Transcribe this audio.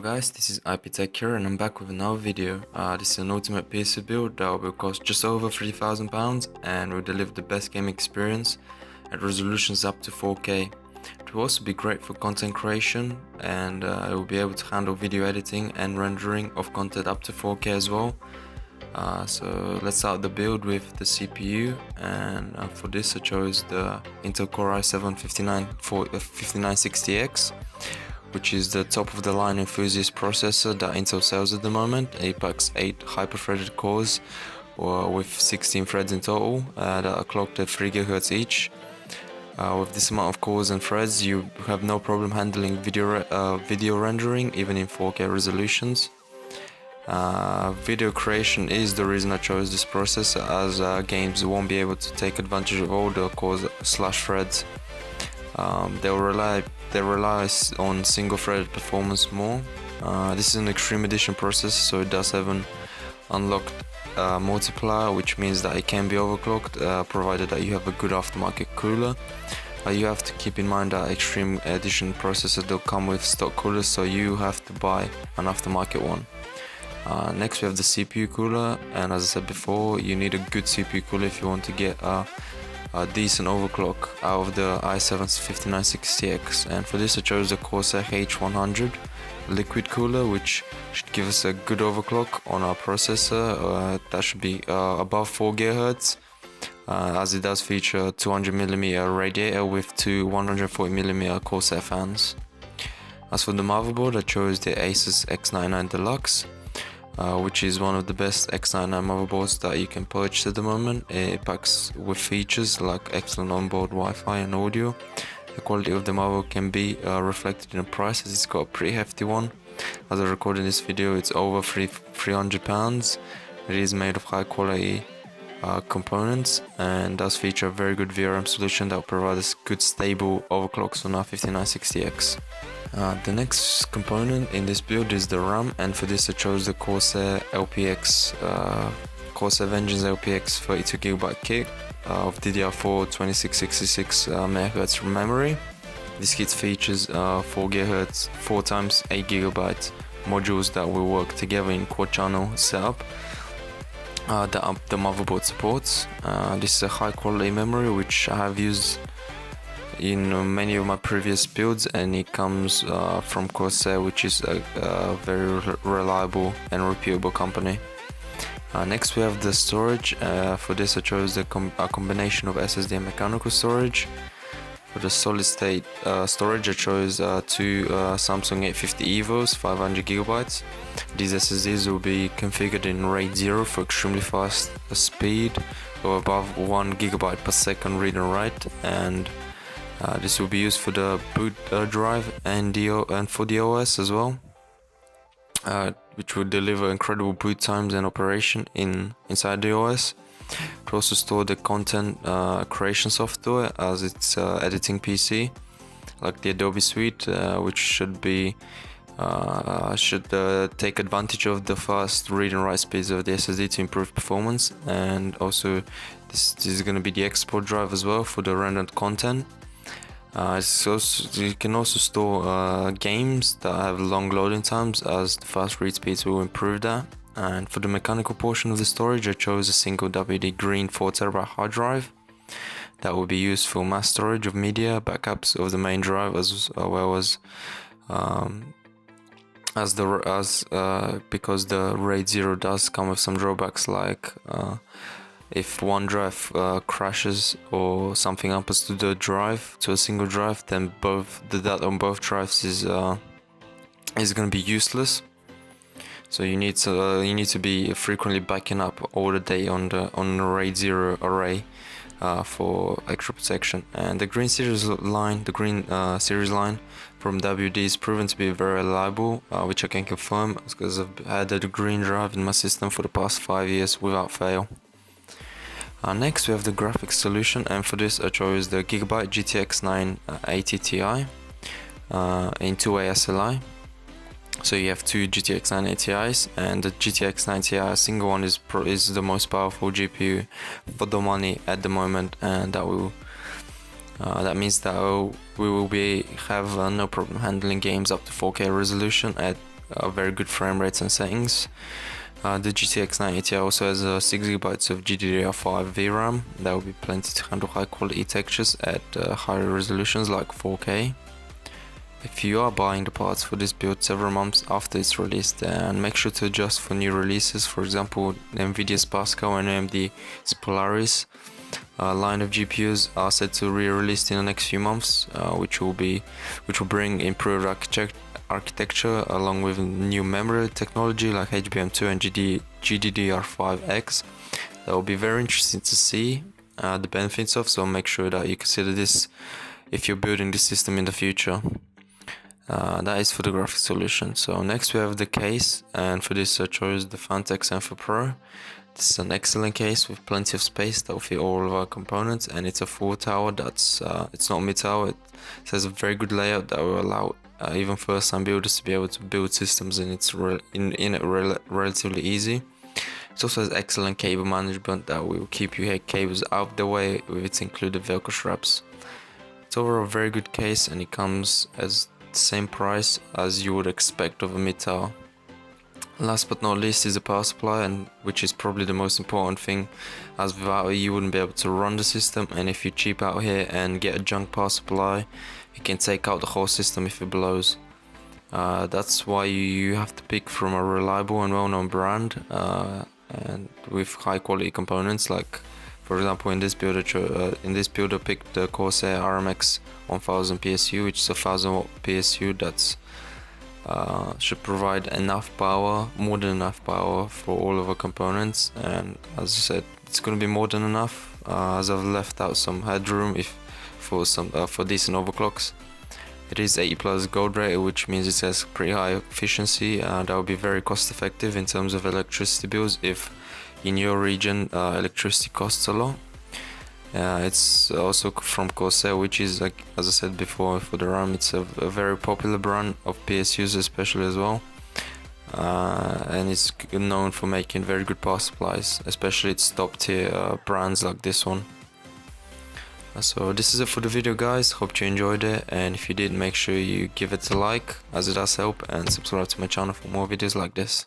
guys, this is IPTech here and I'm back with another video. This is an ultimate PC build that will cost just over £3,000 and will deliver the best game experience at resolutions up to 4K. It will also be great for content creation and it will be able to handle video editing and rendering of content up to 4K as well. So let's start the build with the CPU, and for this I chose the Intel Core i7 5960X, which is the top of the line enthusiast processor that Intel sells at the moment. It packs 8 hyper-threaded cores with 16 threads in total that are clocked at 3 GHz each. With this amount of cores and threads, you have no problem handling video rendering even in 4K resolutions. Video creation is the reason I chose this processor, as games won't be able to take advantage of all the cores / threads. They rely on single-threaded performance more. This is an Extreme Edition processor, so it does have an unlocked multiplier, which means that it can be overclocked, provided that you have a good aftermarket cooler. You have to keep in mind that Extreme Edition processors don't come with stock coolers, so you have to buy an aftermarket one. Next we have the CPU cooler, and as I said before, you need a good CPU cooler if you want to get a decent overclock out of the i7's 5960X, and for this I chose the Corsair H110 liquid cooler, which should give us a good overclock on our processor. That should be above 4 GHz, as it does feature a 200mm radiator with two 140mm Corsair fans. As for the motherboard, I chose the Asus X99 Deluxe, which is one of the best X99 motherboards that you can purchase at the moment. It packs with features like excellent onboard Wi-Fi and audio. The quality of the motherboard can be reflected in the price, as it's got a pretty hefty one. As I recorded this video, it's over £300. It is made of high quality components and does feature a very good VRM solution that will provide us good stable overclocks on our 5960X. The next component in this build is the RAM, and for this I chose the Corsair Vengence LPX 32GB kit of DDR4 2666 MHz memory. This kit features 4 GHz 4x 8GB modules that will work together in quad channel setup that the motherboard supports. This is a high quality memory which I have used in many of my previous builds, and it comes from Corsair, which is a very reliable and reputable company. Next we have the storage. For this I chose a combination of SSD and mechanical storage. For the solid state storage I chose two Samsung 850 EVOs 500GB. These SSDs will be configured in RAID 0 for extremely fast speed of above 1 GB per second read and write, and this will be used for the boot drive and for the OS as well, which will deliver incredible boot times and operation inside the OS. To also store the content creation software, as it's editing PC, like the Adobe Suite, which should take advantage of the fast read and write speeds of the SSD to improve performance. And also this is going to be the export drive as well for the rendered content. You can also store games that have long loading times, as the fast read speeds will improve that. And for the mechanical portion of the storage, I chose a single WD green 4TB hard drive that will be used for mass storage of media, backups of the main drive, as well as because the RAID 0 does come with some drawbacks, like if one drive crashes or something happens to the drive, to a single drive, then the data on both drives is going to be useless. So you need to be frequently backing up all the data on the RAID 0 array for extra protection. And the green series line, from WD is proven to be very reliable, which I can confirm because I've had a green drive in my system for the past 5 years without fail. Next we have the graphics solution, and for this I chose the Gigabyte GTX 980 Ti in 2A SLI. So you have two GTX 980 Ti's, and the GTX 980 single one is the most powerful GPU for the money at the moment, and that means that we will have no problem handling games up to 4K resolution at very good frame rates and settings. The GTX 980 Ti also has 6GB of GDDR5 VRAM. That will be plenty to handle high quality textures at higher resolutions like 4K. If you are buying the parts for this build several months after it's released, then make sure to adjust for new releases. For example, NVIDIA's Pascal and AMD's Polaris line of GPUs are set to re-released in the next few months, which will bring improved architecture along with new memory technology like HBM2 and GDDR5X. That will be very interesting to see the benefits of, so make sure that you consider this if you're building this system in the future. That is for the graphic solution. So next we have the case, and for this I chose the Phanteks Enthoo Pro. This is an excellent case with plenty of space that will fit all of our components, and it's a full tower. It's not mid tower. It has a very good layout that will allow even first time builders to be able to build systems in it relatively easy. It also has excellent cable management that will keep your cables out of the way with its included Velcro straps. It's overall a very good case, and it comes as the same price as you would expect of a mid tower. Last but not least is the power supply, and which is probably the most important thing, as without it you wouldn't be able to run the system, and if you cheap out here and get a junk power supply, you can take out the whole system if it blows. That's why you have to pick from a reliable and well-known brand and with high quality components. Like for example, in this build I picked the Corsair RMX 1000 PSU, which is a 1000 watt PSU that's should provide enough power, more than enough power for all of our components. And as I said, it's going to be more than enough, as I've left out some headroom for decent overclocks. It is 80 plus gold rated, which means it has pretty high efficiency, and that will be very cost effective in terms of electricity bills if in your region electricity costs a lot. It's also from Corsair, which is, like as I said before, for the RAM, it's a very popular brand of PSUs especially as well, and it's known for making very good power supplies, especially its top tier brands like this one. So this is it for the video, guys. Hope you enjoyed it, and if you did, make sure you give it a like, as it does help, and subscribe to my channel for more videos like this.